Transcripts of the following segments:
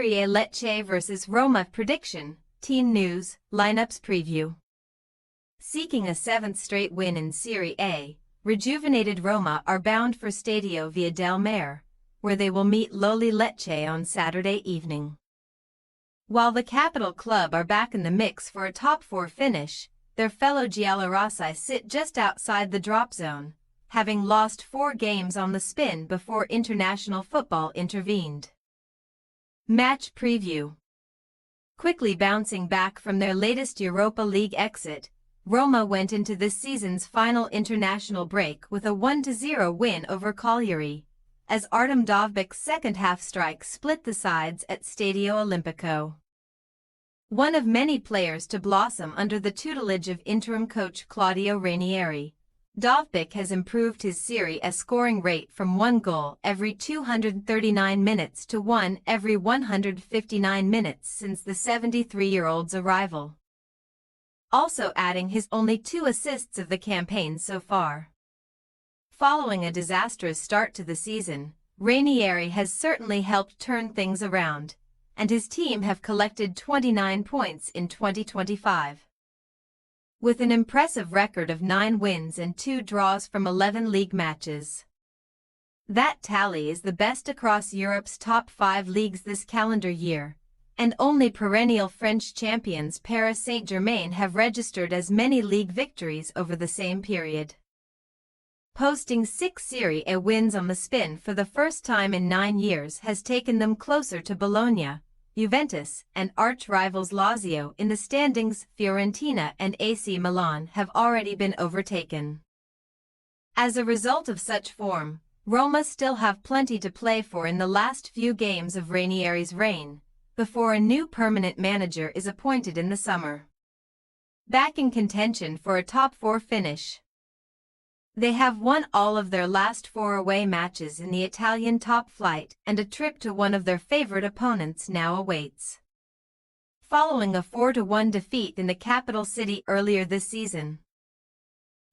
Serie A Lecce vs Roma prediction, team news, lineups preview. Seeking a 7th straight win in Serie A, rejuvenated Roma are bound for Stadio Via del Mare, where they will meet lowly Lecce on Saturday evening. While the capital club are back in the mix for a top 4 finish, their fellow giallorossi sit just outside the drop zone, having lost 4 games on the spin before international football intervened. Match preview. Quickly bouncing back from their latest Europa League exit, Roma went into this season's final international break with a 1-0 win over Cagliari, as Artem Dovbik's second-half strike split the sides at Stadio Olimpico. One of many players to blossom under the tutelage of interim coach Claudio Ranieri, Dovbik has improved his Serie A scoring rate from 1 goal every 239 minutes to 1 every 159 minutes since the 73-year-old's arrival, also adding his only 2 assists of the campaign so far. Following a disastrous start to the season, Ranieri has certainly helped turn things around, and his team have collected 29 points in 2025. With an impressive record of 9 wins and 2 draws from 11 league matches. That tally is the best across Europe's top 5 leagues this calendar year, and only perennial French champions Paris Saint-Germain have registered as many league victories over the same period. Posting 6 Serie A wins on the spin for the first time in 9 years has taken them closer to Bologna, Juventus, and arch-rivals Lazio in the standings. Fiorentina and AC Milan have already been overtaken. As a result of such form, Roma still have plenty to play for in the last few games of Ranieri's reign, before a new permanent manager is appointed in the summer. Back in contention for a top 4 finish. They have won all of their last 4 away matches in the Italian top flight, and a trip to one of their favorite opponents now awaits. Following a 4-1 defeat in the capital city earlier this season,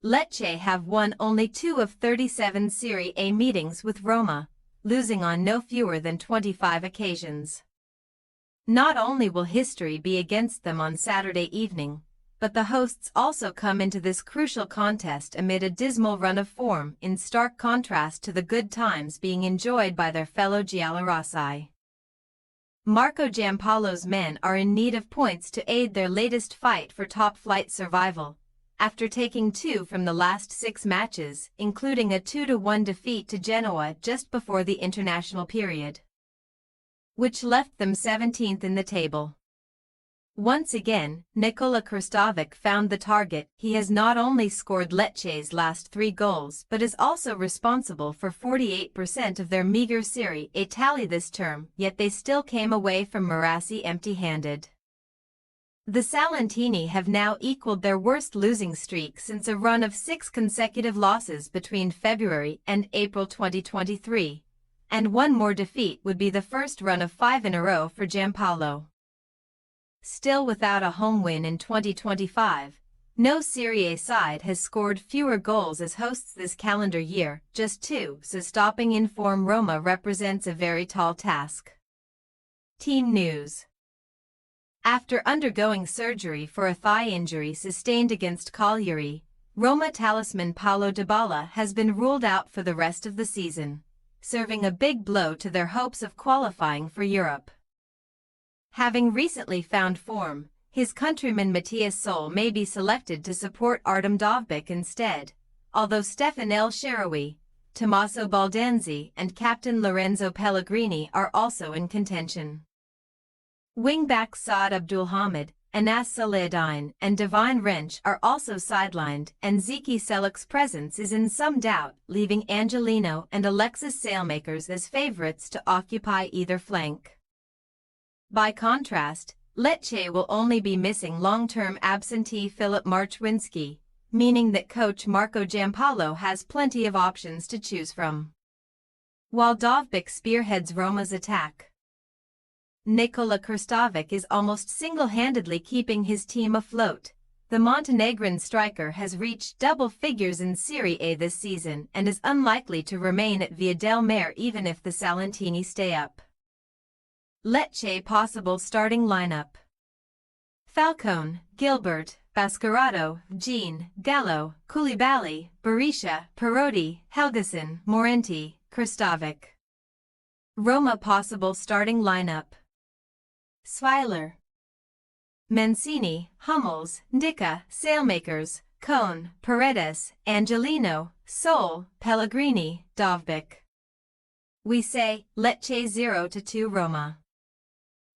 Lecce have won only 2 of 37 Serie A meetings with Roma, losing on no fewer than 25 occasions. Not only will history be against them on Saturday evening, but the hosts also come into this crucial contest amid a dismal run of form, in stark contrast to the good times being enjoyed by their fellow giallorossi. Marco Giampaolo's men are in need of points to aid their latest fight for top-flight survival, after taking 2 from the last 6 matches, including a 2-1 defeat to Genoa just before the international period, which left them 17th in the table. Once again, Nikola Krstovic found the target. He has not only scored Lecce's last 3 goals but is also responsible for 48% of their meager Serie A tally this term, yet they still came away from Marassi empty-handed. The Salentini have now equaled their worst losing streak since a run of 6 consecutive losses between February and April 2023, and one more defeat would be the first run of 5 in a row for Giampaolo. Still without a home win in 2025, no Serie A side has scored fewer goals as hosts this calendar year, just 2, so stopping in form Roma represents a very tall task. Team news. After undergoing surgery for a thigh injury sustained against Cagliari, Roma talisman Paulo Dybala has been ruled out for the rest of the season, serving a big blow to their hopes of qualifying for Europe. Having recently found form, his countryman Mattias Sol may be selected to support Artem Dovbik instead, although Stefan El Shaarawy, Tommaso Baldanzi and captain Lorenzo Pellegrini are also in contention. Wingbacks Saad Abdulhamid, Anas Salahadine and Divine Wrench are also sidelined, and Zeki Selik's presence is in some doubt, leaving Angelino and Alexis Saelmakers as favorites to occupy either flank. By contrast, Lecce will only be missing long-term absentee Filip Marczewinski, meaning that coach Marco Giampaolo has plenty of options to choose from. While Dovbik spearheads Roma's attack, Nikola Krstovic is almost single-handedly keeping his team afloat. The Montenegrin striker has reached double figures in Serie A this season and is unlikely to remain at Via del Mare even if the Salentini stay up. Lecce possible starting lineup. Falcone, Gilbert, Bascarado, Jean, Gallo, Koulibaly, Berisha, Perotti, Helgason, Morenti, Kristovic. Roma possible starting lineup. Sviler, Mancini, Hummels, Ndicka, Sailmakers, Cone, Paredes, Angelino, Sol, Pellegrini, Dovbyk. We say, Lecce 0-2 Roma.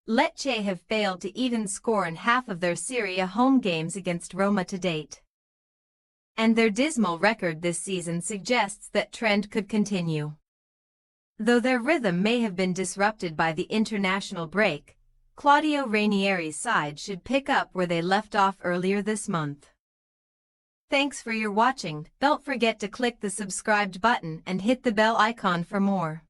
Lecce have failed to even score in half of their Serie A home games against Roma to date. And their dismal record this season suggests that trend could continue. Though their rhythm may have been disrupted by the international break, Claudio Ranieri's side should pick up where they left off earlier this month. Thanks for your watching. Don't forget to click the subscribed button and hit the bell icon for more.